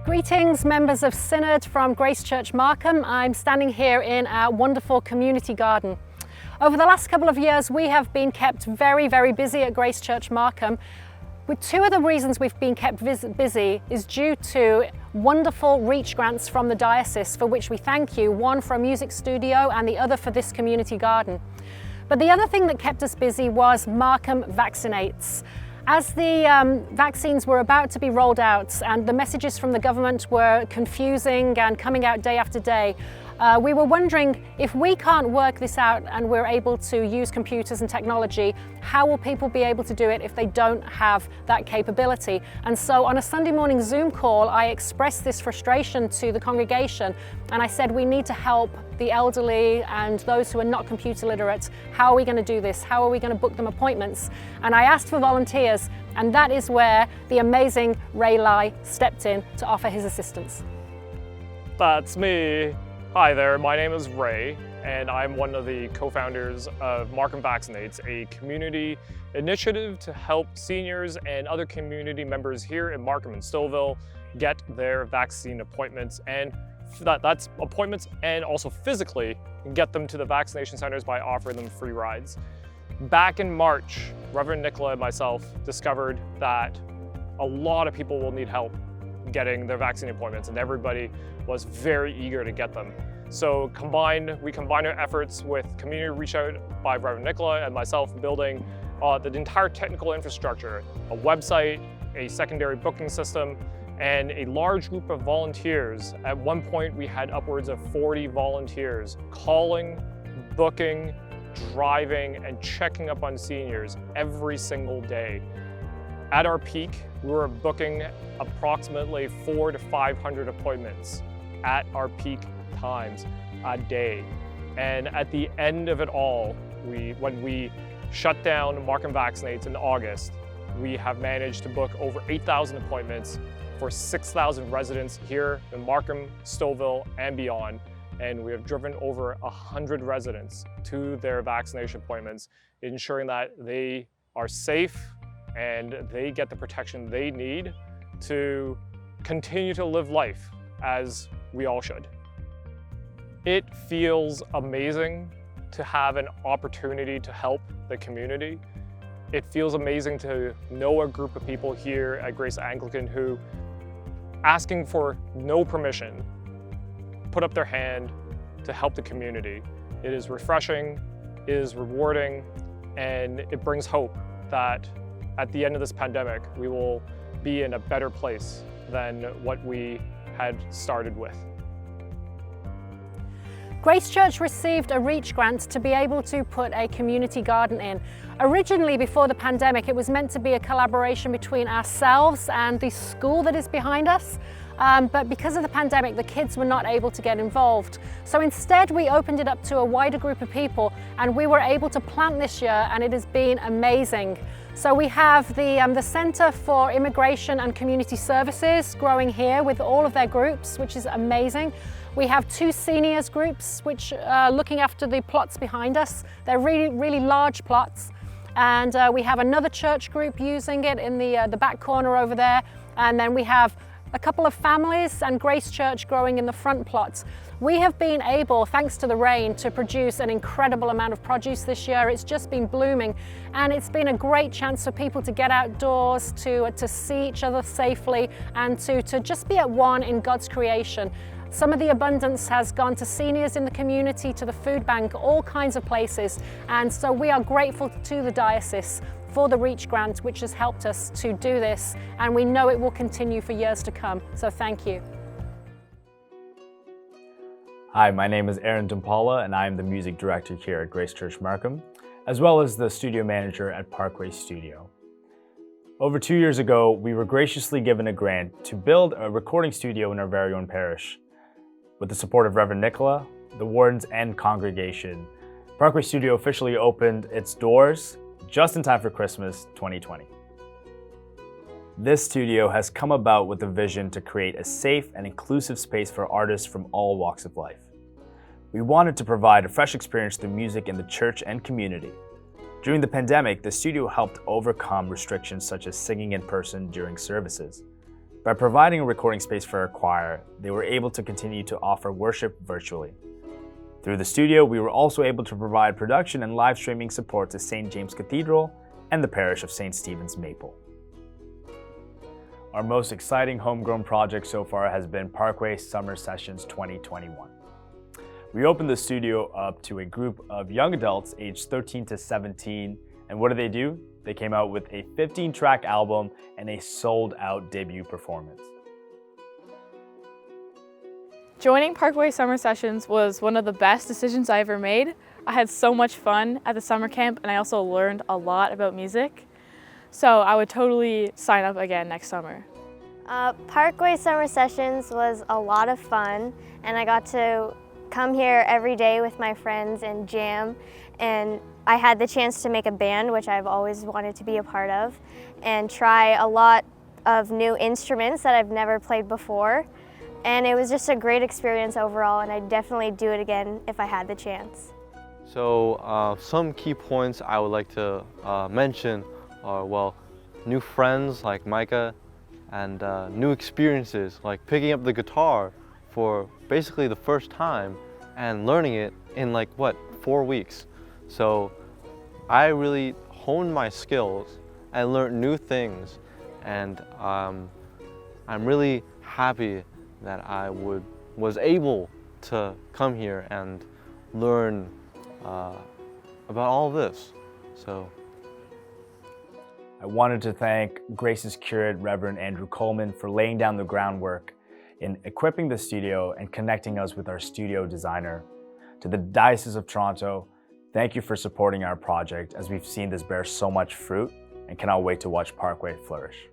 Greetings, members of Synod from Grace Church Markham. I'm standing here in our wonderful community garden. Over the last couple of years, we have been kept very, very busy at Grace Church Markham. With two of the reasons we've been kept busy is due to wonderful reach grants from the diocese, for which we thank you, one for a music studio and the other for this community garden. But the other thing that kept us busy was Markham Vaccinates. As the vaccines were about to be rolled out and the messages from the government were confusing and coming out day after day, we were wondering, if we can't work this out and we're able to use computers and technology, how will people be able to do it if they don't have that capability? And so on a Sunday morning Zoom call, I expressed this frustration to the congregation, and I said we need to help the elderly and those who are not computer literate. How are we going to do this? How are we going to book them appointments? And I asked for volunteers, and that is where the amazing Ray Lai stepped in to offer his assistance. That's me. Hi there, my name is Ray, and I'm one of the co-founders of Markham Vaccinates, a community initiative to help seniors and other community members here in Markham and Stouffville get their vaccine appointments, and that's appointments and also physically get them to the vaccination centers by offering them free rides. Back in March, Reverend Nicola and myself discovered that a lot of people will need help getting their vaccine appointments, and everybody was very eager to get them. So we combined our efforts with community reach out by Reverend Nicola and myself, building the entire technical infrastructure, a website, a secondary booking system, and a large group of volunteers. At one point, we had upwards of 40 volunteers calling, booking, driving, and checking up on seniors every single day. At our peak, we were booking approximately 400 to 500 appointments at our peak times a day. And at the end of it all, when we shut down Markham Vaccinates in August, we have managed to book over 8,000 appointments for 6,000 residents here in Markham, Stouffville, and beyond. And we have driven over 100 residents to their vaccination appointments, ensuring that they are safe and they get the protection they need to continue to live life as we all should. It feels amazing to have an opportunity to help the community. It feels amazing to know a group of people here at Grace Anglican who, asking for no permission, put up their hand to help the community. It is refreshing, it is rewarding, and it brings hope that at the end of this pandemic, we will be in a better place than what we had started with. Grace Church received a reach grant to be able to put a community garden in. Originally, before the pandemic, it was meant to be a collaboration between ourselves and the school that is behind us. But because of the pandemic, the kids were not able to get involved. So instead, we opened it up to a wider group of people, and we were able to plant this year, and it has been amazing. So we have the Center for Immigration and Community Services growing here with all of their groups, which is amazing. We have two seniors groups which are looking after the plots behind us. They're really, really large plots. And we have another church group using it in the back corner over there. And then we have a couple of families and Grace Church growing in the front plots. We have been able, thanks to the rain, to produce an incredible amount of produce this year. It's just been blooming, and it's been a great chance for people to get outdoors, to see each other safely, and to just be at one in God's creation. Some of the abundance has gone to seniors in the community, to the food bank, all kinds of places. And so we are grateful to the diocese for the Reach Grant, which has helped us to do this. And we know it will continue for years to come. So thank you. Hi, my name is Aaron Dumpala, and I am the music director here at Grace Church Markham, as well as the studio manager at Parkway Studio. Over 2 years ago, we were graciously given a grant to build a recording studio in our very own parish. With the support of Reverend Nicola, the wardens, and congregation, Parkway Studio officially opened its doors just in time for Christmas 2020. This studio has come about with a vision to create a safe and inclusive space for artists from all walks of life. We wanted to provide a fresh experience through music in the church and community. During the pandemic, the studio helped overcome restrictions such as singing in person during services. By providing a recording space for our choir, they were able to continue to offer worship virtually. Through the studio, we were also able to provide production and live streaming support to St. James Cathedral and the parish of St. Stephen's Maple. Our most exciting homegrown project so far has been Parkway Summer Sessions 2021. We opened the studio up to a group of young adults aged 13 to 17, and what do? They came out with a 15-track album and a sold-out debut performance. Joining Parkway Summer Sessions was one of the best decisions I ever made. I had so much fun at the summer camp, and I also learned a lot about music. So I would totally sign up again next summer. Parkway Summer Sessions was a lot of fun, and I got to come here every day with my friends and jam, and I had the chance to make a band, which I've always wanted to be a part of, and try a lot of new instruments that I've never played before. And it was just a great experience overall, and I'd definitely do it again if I had the chance. So some key points I would like to mention are, well, new friends like Micah, and new experiences like picking up the guitar for basically the first time and learning it in 4 weeks. So I really honed my skills and learned new things, and I'm really happy that I was able to come here and learn about all this. So I wanted to thank Grace's curate, Reverend Andrew Coleman, for laying down the groundwork in equipping the studio and connecting us with our studio designer. To the Diocese of Toronto, thank you for supporting our project, as we've seen this bear so much fruit and cannot wait to watch Parkway flourish.